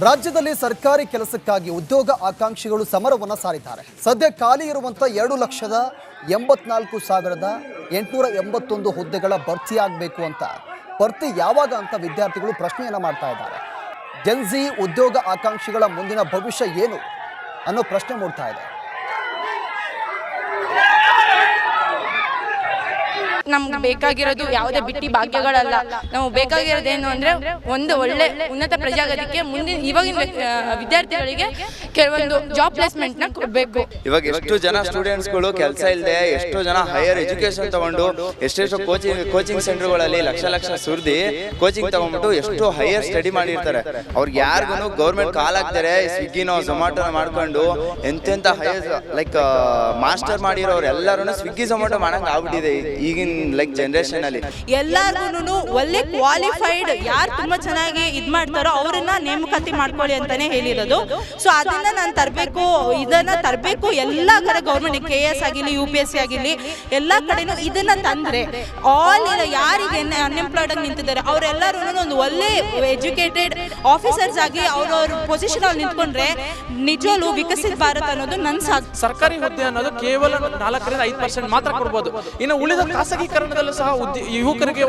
ರಾಜ್ಯದಲ್ಲಿ ಸರ್ಕಾರಿ ಕೆಲಸಕ್ಕಾಗಿ ಉದ್ಯೋಗ ಆಕಾಂಕ್ಷಿಗಳು ಸಮರವನ್ನು ಸಾರಿದ್ದಾರೆ. ಸದ್ಯ ಖಾಲಿ ಇರುವಂಥ 2,84,881 ಹುದ್ದೆಗಳ ಭರ್ತಿಯಾಗಬೇಕು ಅಂತ ಭರ್ತಿ ಯಾವಾಗ ಅಂತ ವಿದ್ಯಾರ್ಥಿಗಳು ಪ್ರಶ್ನೆಯನ್ನು ಮಾಡ್ತಾ ಇದ್ದಾರೆ. ಜೆನ್ಜಿ ಉದ್ಯೋಗ ಆಕಾಂಕ್ಷಿಗಳ ಮುಂದಿನ ಭವಿಷ್ಯ ಏನು ಅನ್ನೋ ಪ್ರಶ್ನೆ ಮೂಡ್ತಾ ಇದೆ. ನಮ್ಗೆ ಬೇಕಾಗಿರೋದು ಯಾವುದೇ ಬಿಟ್ಟಿ ಭಾಗ್ಯಗಳಲ್ಲ. ನಮಗೆ ಬೇಕಾಗಿರೋದೇನು ಅಂದ್ರೆ ಒಂದು ಒಳ್ಳೆ ಉನ್ನತ ಪ್ರಜಾಗತಿಗೆ ಮುಂದಿನ ಇವಾಗಿನ ವಿದ್ಯಾರ್ಥಿಗಳಿಗೆ ಕೆಲವೊಂದು ಜಾಬ್ ಪ್ಲೇಸ್ಮೆಂಟ್ ನ ಕೊಡಬೇಕು. ಇವಾಗ ಎಷ್ಟು ಜನ ಸ್ಟೂಡೆಂಟ್ಸ್ಗಳು ಕೆಲಸ ಇಲ್ಲದೆ ಎಷ್ಟೋ ಜನ ಹೈಯರ್ ಎಜುಕೇಶನ್ ತಗೊಂಡು ಎಷ್ಟೆಷ್ಟು ಕೋಚಿಂಗ್ ಸೆಂಟರ್ಗಳಲ್ಲಿ ಲಕ್ಷ ಸುರಿದಿ ಕೋಚಿಂಗ್ ತಗೊಂಡ್ಬಿಟ್ಟು ಎಷ್ಟು ಹೈಯರ್ ಸ್ಟಡಿ ಮಾಡಿರ್ತಾರೆ. ಅವ್ರಿಗೆ ಯಾರಿಗೂ ಗೌರ್ಮೆಂಟ್ ಕಾಲ್ ಹಾಕ್ತಾರೆ, ಸ್ವಿಗ್ಗಿನೋ ಝೊಮ್ಯಾಟೋ ಮಾಡ್ಕೊಂಡು ಎಂತೆಂತ ಹೈಯರ್ ಲೈಕ್ ಮಾಸ್ಟರ್ ಮಾಡಿರೋರು ಎಲ್ಲರೂ ಸ್ವಿಗ್ಗಿ ಝೊಮ್ಯಾಟೋ ಮಾಡಂಗ್ ಆಗ್ಬಿಟ್ಟಿದೆ ಈಗಿನ ಲೈಕ್ ಜನರೇಷನ್ ಅಲ್ಲಿ. ಎಲ್ಲಾರ್ಗು ಒಳ್ಳೆ ಕ್ವಾಲಿಫೈಡ್ ಯಾರು ತುಂಬಾ ಚೆನ್ನಾಗಿ ಇದ್ ಮಾಡ್ತಾರೋ ಅವರನ್ನ ನೇಮಕಾತಿ ಮಾಡ್ಕೊಳ್ಳಿ ಅಂತಾನೆ ಹೇಳಿರೋದು. ಸೊ ಅದನ್ನ ನಾನು ಇದನ್ನ ತರಬೇಕು ಎಲ್ಲಾ ಕಡೆ ಗೌರ್ಮೆಂಟ್ KS ಆಗಿರ್ಲಿ UPSC ಆಗಿರ್ಲಿ ಎಲ್ಲಾ ಕಡೆನೂ ಇದನ್ನ ತಂದ್ರೆ ಆಲ್ ಯಾರಿಗೆ ಅನ್ಎಂಪ್ಲಾಯ್ಡ್ ಆಗಿ ನಿಂತಿದ್ದಾರೆ ಅವರೆಲ್ಲರೂ ಒಂದು ಒಳ್ಳೆ ಎಜುಕೇಟೆಡ್ ಆಫೀಸರ್ಸ್ ಆಗಿ ಅವ್ರವ್ರ ಪೊಸಿಷನ್ ಅಲ್ಲಿ ನಿಂತ್ಕೊಂಡ್ರೆ ನಿಜವಾಗ್ಲೂ ವಿಕಸಿತ ಭಾರತ ಅನ್ನೋದು ನನ್ನ ಸರ್ಕಾರಿ ಹುದ್ದೆ ಅನ್ನೋದು ಕೇವಲ 4-5% ಮಾತ್ರ ಕೊಡಬಹುದು. ಇನ್ನು ಉಳಿದ ಖಾಸಗೀಕರಣದಲ್ಲೂ ಸಹ ಯುವಕರಿಗೆ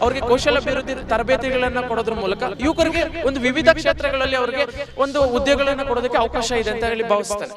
ಅವರಿಗೆ ಕೌಶಲ್ಯ ಅಭಿವೃದ್ಧಿ ತರಬೇತಿಗಳನ್ನು ಕೊಡೋದ್ರ ಮೂಲಕ ಯುವಕರಿಗೆ ಒಂದು ವಿವಿಧ ಕ್ಷೇತ್ರಗಳಲ್ಲಿ ಅವರಿಗೆ ಒಂದು ಉದ್ಯೋಗಗಳನ್ನು ಕೊಡೋದಕ್ಕೆ ಅವಕಾಶ ಇದೆ ಅಂತ ಹೇಳಿ ಭಾವಿಸ್ತೇನೆ.